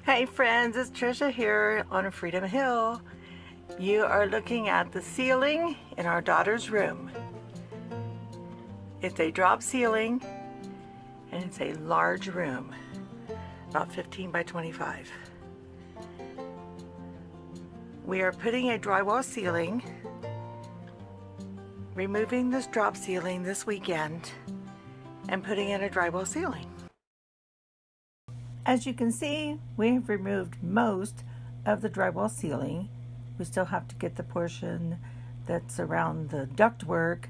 Hey friends, it's Trisha here on Freedom Hill. You are looking at the ceiling in our daughter's room. It's a drop ceiling and it's a large room, about 15 by 25. We are putting a drywall ceiling, removing this drop ceiling this weekend and putting in a drywall ceiling. As you can see, we have removed most of the drywall ceiling. We still have to get the portion that's around the ductwork,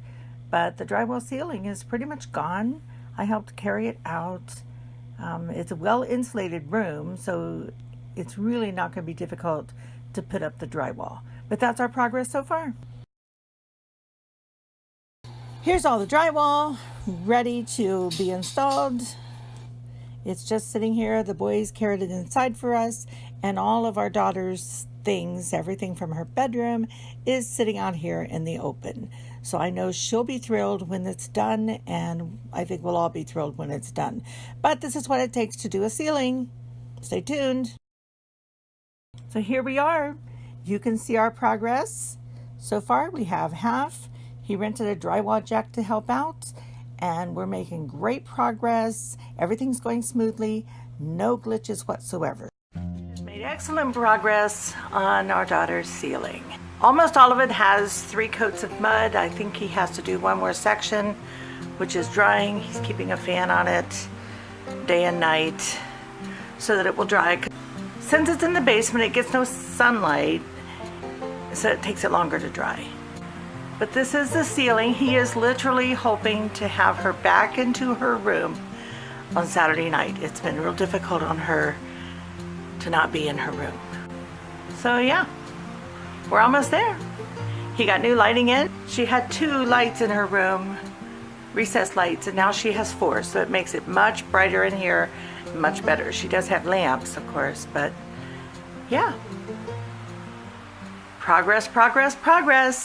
but the drywall ceiling is pretty much gone. I helped carry it out. It's a well-insulated room, so it's really not going to be difficult to put up the drywall. But that's our progress so far. Here's all the drywall ready to be installed. It's just sitting here. The boys carried it inside for us, and all of our daughter's things, everything from her bedroom, is sitting out here in the open. So I know she'll be thrilled when it's done, and I think we'll all be thrilled when it's done. But this is what it takes to do a ceiling. Stay tuned. So here we are. You can see our progress. So far we have half. He rented a drywall jack to help out, and we're making great progress. Everything's going smoothly, no glitches whatsoever. Made excellent progress on our daughter's ceiling. Almost all of it has 3 coats of mud. I think he has to do one more section, which is drying. He's keeping a fan on it day and night so that it will dry. Since it's in the basement, it gets no sunlight, so it takes it longer to dry. But this is the ceiling. He is literally hoping to have her back into her room on Saturday night. It's been real difficult on her to not be in her room. So yeah, we're almost there. He got new lighting in. She had 2 lights in her room, recessed lights, and now she has 4. So it makes it much brighter in here, much better. She does have lamps, of course, but yeah. Progress, progress, progress.